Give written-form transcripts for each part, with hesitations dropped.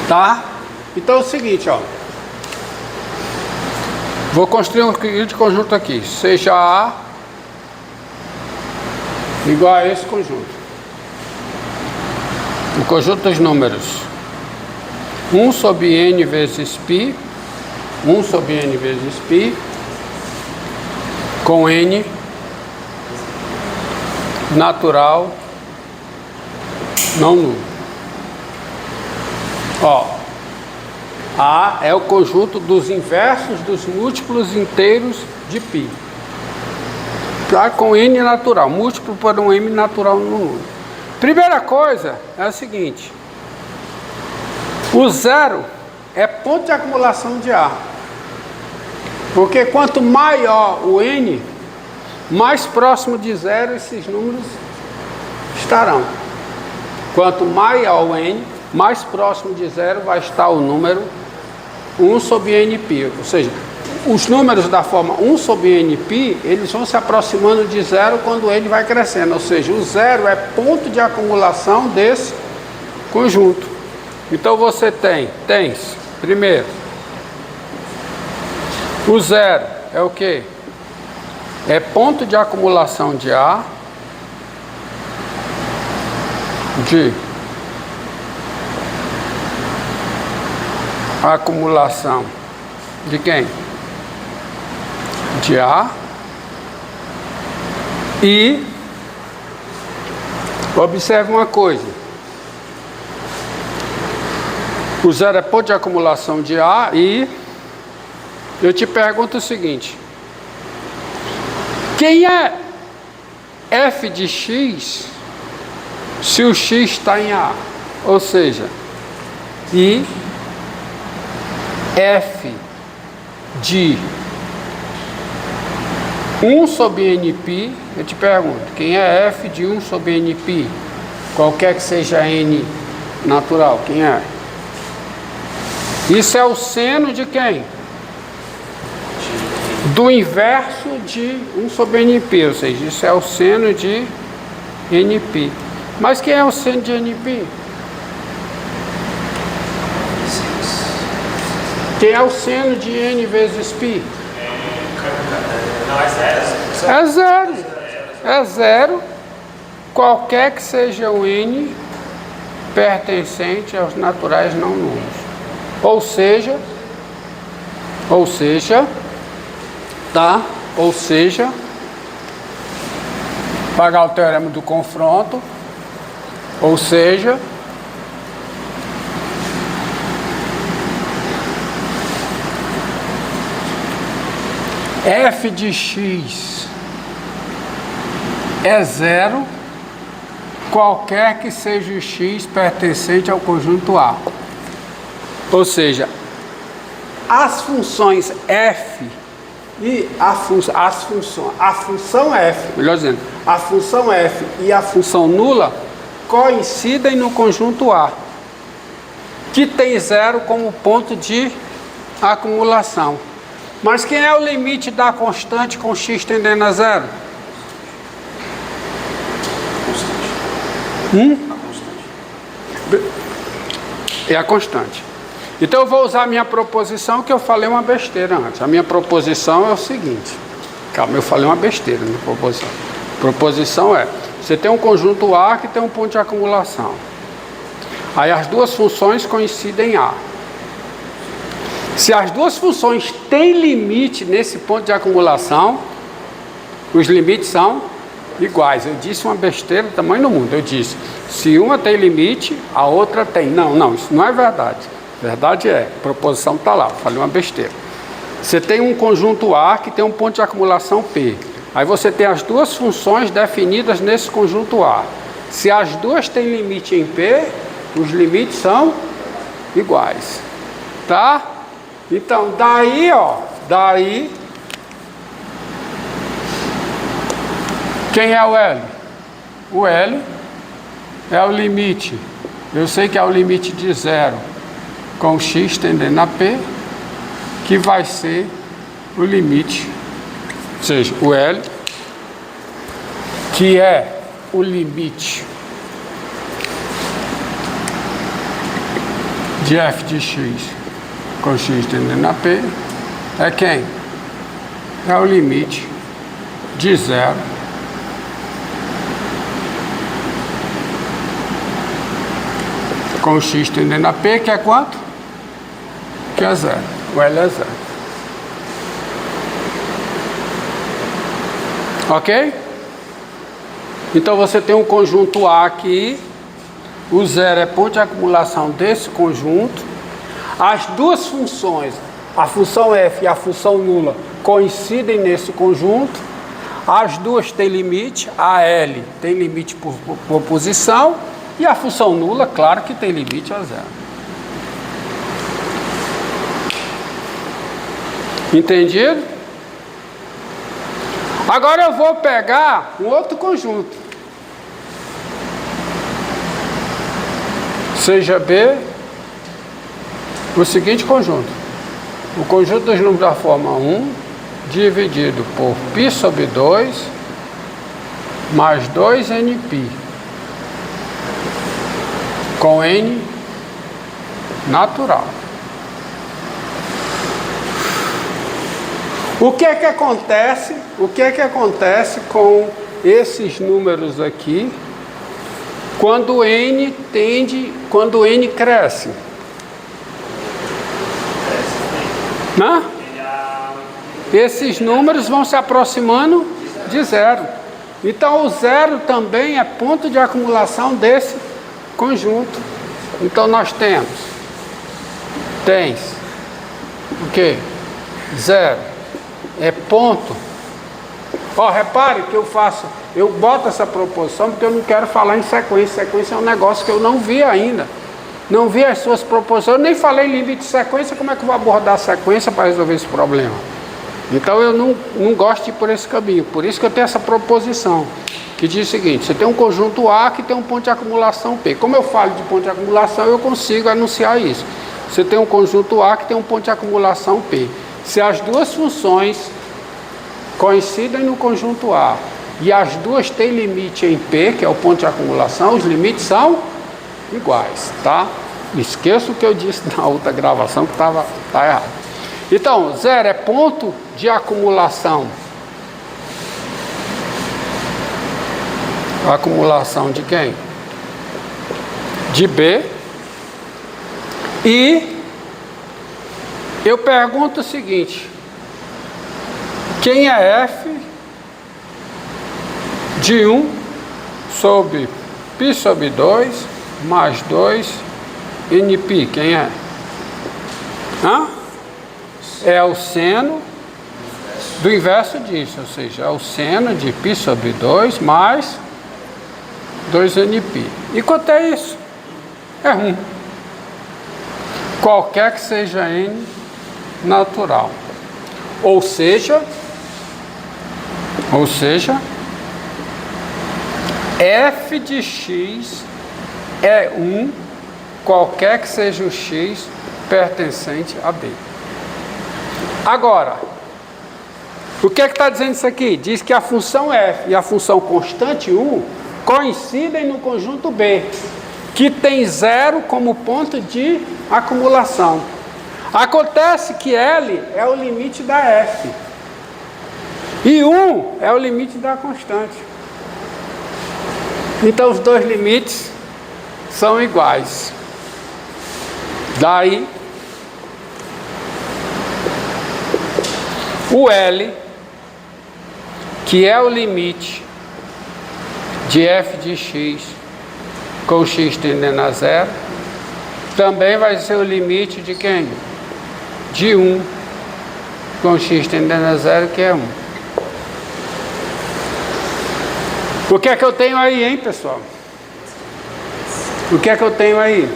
Tá? Então é o seguinte, ó. Vou construir um seguinte conjunto aqui. Seja A igual a esse conjunto. O conjunto dos números 1 sobre n vezes π, 1 sobre n vezes π, com n natural não nulo. Ó, A é o conjunto dos inversos dos múltiplos inteiros de π. Tá? Com n natural, múltiplo por um n natural no nulo. Primeira coisa é a seguinte: o zero é ponto de acumulação de A. Porque quanto maior o n, mais próximo de zero esses números estarão. Quanto maior o n, mais próximo de zero vai estar o número 1 sobre nπ. Ou seja, os números da forma 1 sobre nπ, eles vão se aproximando de zero quando ele vai crescendo. Ou seja, o zero é ponto de acumulação desse conjunto. Então você tens, primeiro, o zero é o quê? É ponto de acumulação de A de acumulação de quem? De A. E observe uma coisa: o zero é ponto de acumulação de A. E eu te pergunto o seguinte: quem é f de x se o x está em A? Ou seja, e f de 1 sobre nπ, eu te pergunto, quem é f de 1 sobre nπ? Qualquer que seja n natural, quem é? Isso é o seno de quem? Do inverso de 1 sobre nπ, ou seja, isso é o seno de nπ. Mas quem é o seno de nπ? Quem é o seno de n vezes π? Não, é zero. É zero. É zero, qualquer que seja o n pertencente aos naturais não nulos. Ou seja, tá? Ou seja, pagar o teorema do confronto, ou seja, f de x é zero, qualquer que seja o x pertencente ao conjunto A. Ou seja, as funções f e a função f, melhor dizendo, a função f e a função nula coincidem no conjunto A, que tem zero como ponto de acumulação. Mas quem é o limite da constante com x tendendo a zero? É a constante. Então eu vou usar a minha proposição, que eu falei uma besteira antes. A minha proposição é o seguinte. Calma, eu falei uma besteira na proposição. Proposição é: você tem um conjunto A que tem um ponto de acumulação. Aí as duas funções coincidem em A. Se as duas funções têm limite nesse ponto de acumulação, os limites são iguais. Eu disse uma besteira do tamanho do mundo. Eu disse, se uma tem limite, a outra tem. Não, isso não é verdade. Verdade é, a proposição está lá, falei uma besteira. Você tem um conjunto A que tem um ponto de acumulação P. Aí você tem as duas funções definidas nesse conjunto A. Se as duas têm limite em P, os limites são iguais. Tá? Então, daí, quem é o L? O L é o limite. Eu sei que é o limite de zero com x tendendo a P, que vai ser o limite, ou seja, o L, que é o limite de f de x com x tendendo a p é quem? É o limite de 0 com x tendendo a p, que é quanto? Que é 0. O L é 0. Ok? Então você tem um conjunto A aqui. O 0 é ponto de acumulação desse conjunto. As duas funções, a função f e a função nula, coincidem nesse conjunto. As duas têm limite. A L tem limite por posição. E a função nula, claro que tem limite a 0. Entendido? Agora eu vou pegar um outro conjunto. Seja B o seguinte conjunto. O conjunto dos números da forma 1 dividido por π sobre 2 mais 2nπ com n natural. O que é que acontece? O que é que acontece com esses números aqui quando n cresce? Né? Esses números vão se aproximando de 0. Então o 0 também é ponto de acumulação desse conjunto. Então nós tens o que? 0 é ponto. Ó, repare que eu boto essa proposição porque eu não quero falar em sequência. Sequência é um negócio que eu não vi ainda. Não vi as suas proposições, eu nem falei em limite de sequência. Como é que eu vou abordar a sequência para resolver esse problema? Então eu não gosto de ir por esse caminho. Por isso que eu tenho essa proposição, que diz o seguinte: você tem um conjunto A que tem um ponto de acumulação P. Como eu falo de ponto de acumulação, eu consigo anunciar isso. Você tem um conjunto A que tem um ponto de acumulação P. Se as duas funções coincidem no conjunto A e as duas têm limite em P, que é o ponto de acumulação, os limites são iguais, tá? Esqueça o que eu disse na outra gravação, que tá errado. Então, 0 é ponto de acumulação. Acumulação de quem? De B. E eu pergunto o seguinte: quem é f de 1 sobre π sobre 2 mais 2nπ? Quem é? Hã? É o seno do inverso disso, ou seja, é o seno de π sobre 2 mais 2nπ. E quanto é isso? É 1. Qualquer que seja n natural. Ou seja, f de x é 1, qualquer que seja o x pertencente a B. Agora, o que é que está dizendo isso aqui? Diz que a função f e a função constante 1 coincidem no conjunto B, que tem 0 como ponto de acumulação. Acontece que L é o limite da f e 1 é o limite da constante. Então os dois limites são iguais. Daí o L, que é o limite de f de x com x tendendo a 0, também vai ser o limite de quem? De 1 com x tendendo a 0, que é 1. O que é que eu tenho aí, hein, pessoal? O que é que eu tenho aí?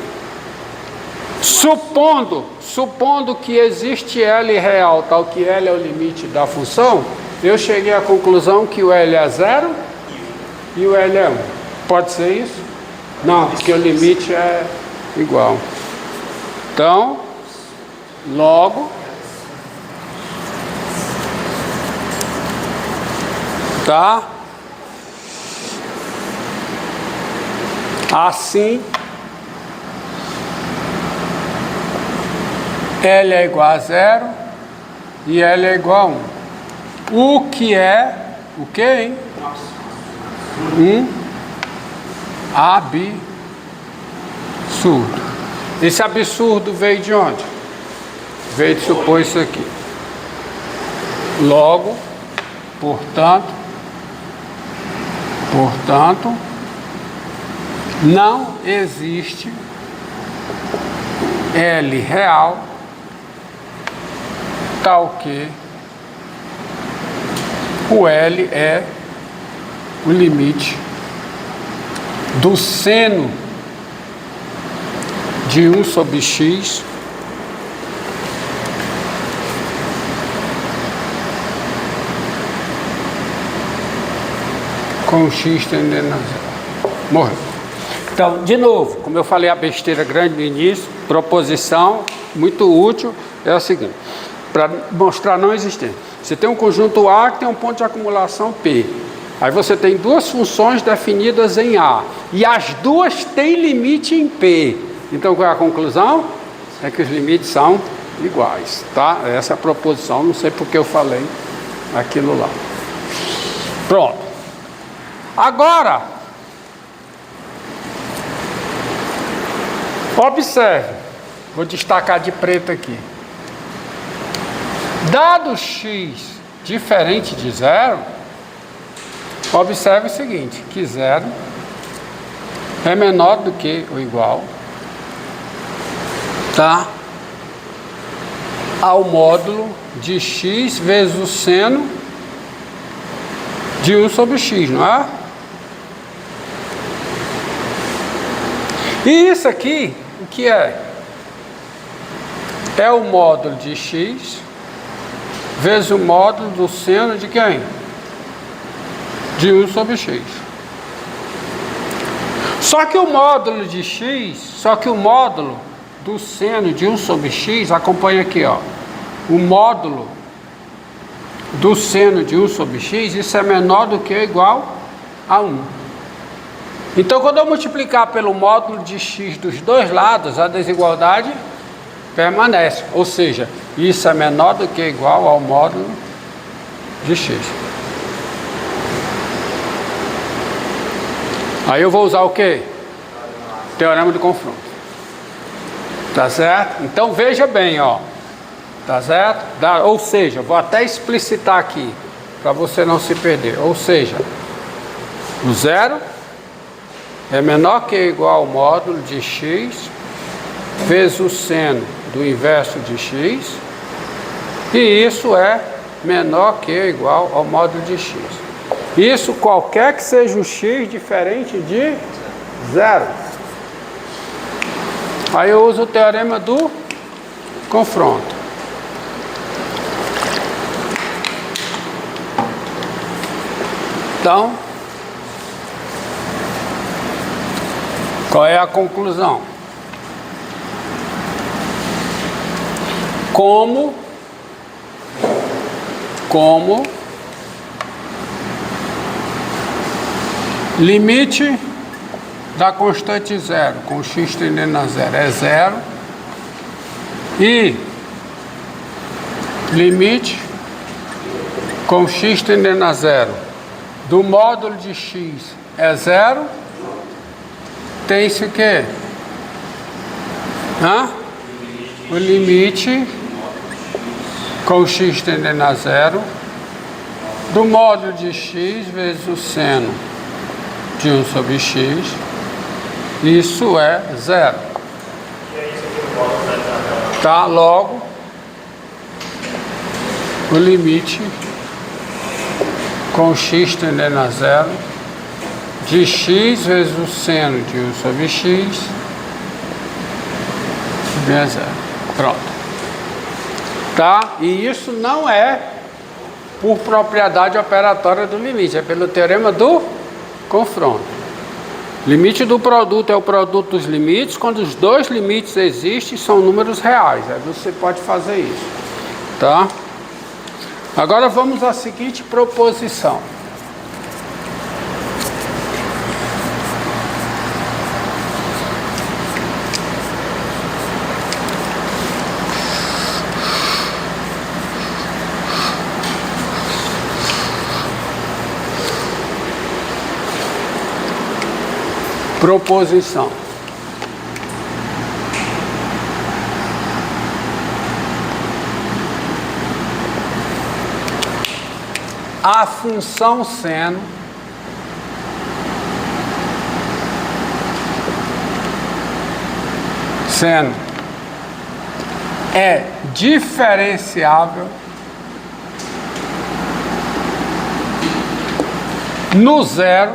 Supondo que existe L real, tal que L é o limite da função, eu cheguei à conclusão que o L é 0 e o L é 1. Pode ser isso? Não, porque o limite é igual. Então, logo, tá? Assim, L é igual a 0 e L é igual a 1. O que é o que, hein? Absurdo. Esse absurdo veio de onde? Veio de supor isso aqui. Logo, portanto, não existe L real tal que o L é o limite do seno de 1 sobre x com x tendendo a 0. Morreu. Então, de novo, como eu falei a besteira grande no início, proposição muito útil é o seguinte, para mostrar não existência. Você tem um conjunto A que tem um ponto de acumulação P. Aí você tem duas funções definidas em A. E as duas têm limite em P. Então qual é a conclusão? É que os limites são iguais, tá? Essa é a proposição, não sei porque eu falei aquilo lá. Pronto. Agora, observe, vou destacar de preto aqui. Dado x diferente de 0, observe o seguinte, que 0 é menor do que ou igual, tá? Ao módulo de x vezes o seno de 1 sobre x, não é? E isso aqui, o que é? É o módulo de x vezes o módulo do seno de quem? De 1 sobre x. Só que o módulo de x, só que o módulo do seno de 1 sobre x, acompanha aqui, ó. O módulo do seno de 1 sobre x, isso é menor do que ou igual a 1. Então, quando eu multiplicar pelo módulo de x dos dois lados, a desigualdade permanece. Ou seja, isso é menor do que ou igual ao módulo de x. Aí eu vou usar o quê? Teorema de confronto. Tá certo? Então, veja bem, ó. Tá certo? Ou seja, vou até explicitar aqui, para você não se perder. Ou seja, o 0 é menor que ou igual ao módulo de x vezes o seno do inverso de x, e isso é menor que ou igual ao módulo de x. Isso qualquer que seja o x diferente de 0. Aí eu uso o teorema do confronto. Então, qual é a conclusão? Como limite da constante 0, com x tendendo a 0, é 0, e limite com x tendendo a 0 do módulo de x é 0, tem-se o quê? O limite com x tendendo a 0 do módulo de x vezes o seno de 1 sobre x, isso é 0. Tá? Logo, o limite com x tendendo a 0 de x vezes o seno de 1 sobre x é 0. Pronto. Tá? E isso não é por propriedade operatória do limite, é pelo teorema do confronto. Limite do produto é o produto dos limites. Quando os dois limites existem, são números reais. Aí você pode fazer isso. Tá? Agora vamos à seguinte proposição. proposição. A função seno é diferenciável no zero,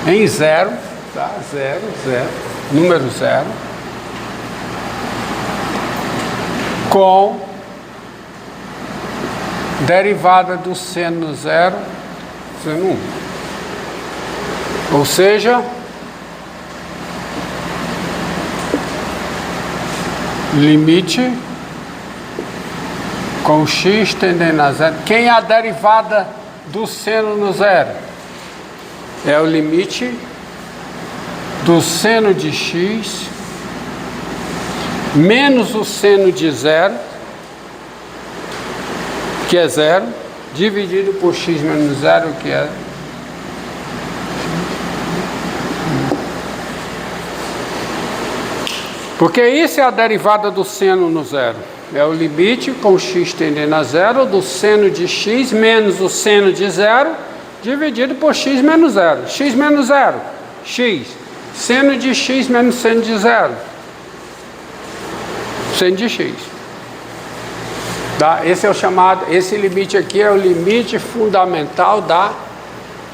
em zero, tá? Zero, número zero, com derivada do seno zero, seno 1. Ou seja, limite com x tendendo a zero. Quem é a derivada do seno no zero? É o limite do seno de x menos o seno de zero, que é zero, dividido por x menos zero, que é porque isso é a derivada do seno no zero. É o limite com x tendendo a zero do seno de x menos o seno de zero dividido por x menos zero. X menos zero, x. Seno de x menos seno de zero. Seno de x. Tá? Esse é o chamado, esse limite aqui é o limite fundamental da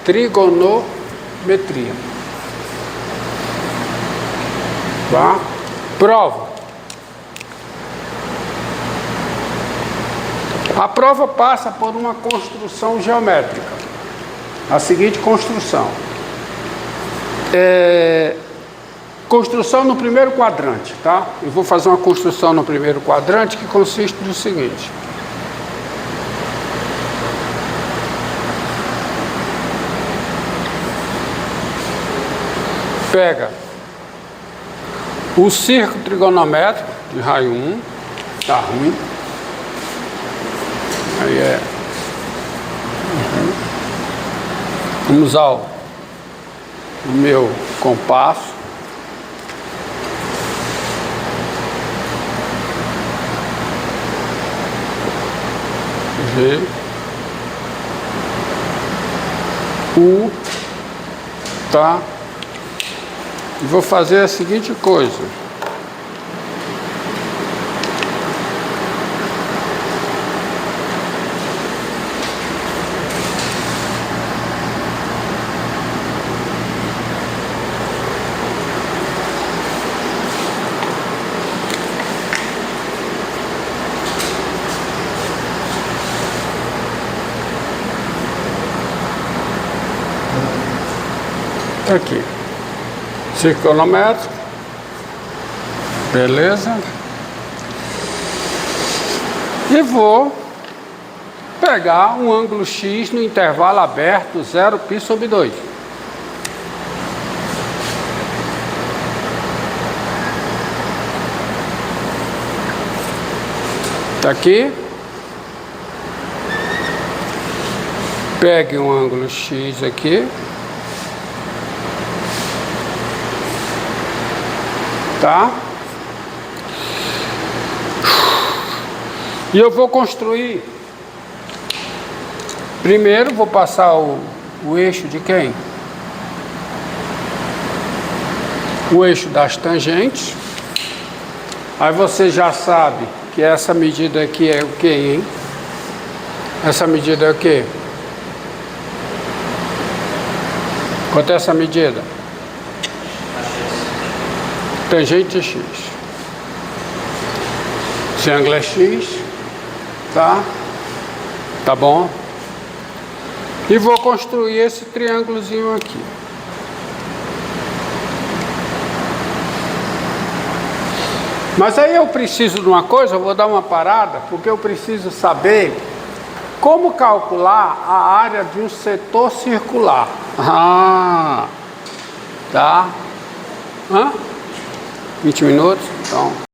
trigonometria. Tá? Prova. A prova passa por uma construção geométrica. A seguinte construção. Construção no primeiro quadrante, tá? Eu vou fazer uma construção no primeiro quadrante que consiste no seguinte. Pega o círculo trigonométrico de raio 1, tá ruim. Aí é. Vamos usar o meu compasso. G. U. Tá. E vou fazer a seguinte coisa. Aqui. Trigonométrico, beleza? E vou pegar um ângulo X no intervalo aberto 0π/2. Tá aqui. Pegue um ângulo X aqui. Tá? E eu vou construir. Primeiro vou passar o eixo de quem? O eixo das tangentes. Aí você já sabe que essa medida aqui é o que, hein? Essa medida é o que? Quanto é essa medida? Tangente x. Esse ângulo é x, tá? Tá bom? E vou construir esse triângulozinho aqui. Mas aí eu preciso de uma coisa, eu vou dar uma parada, porque eu preciso saber como calcular a área de um setor circular. Ah, tá? 20 minutos, então.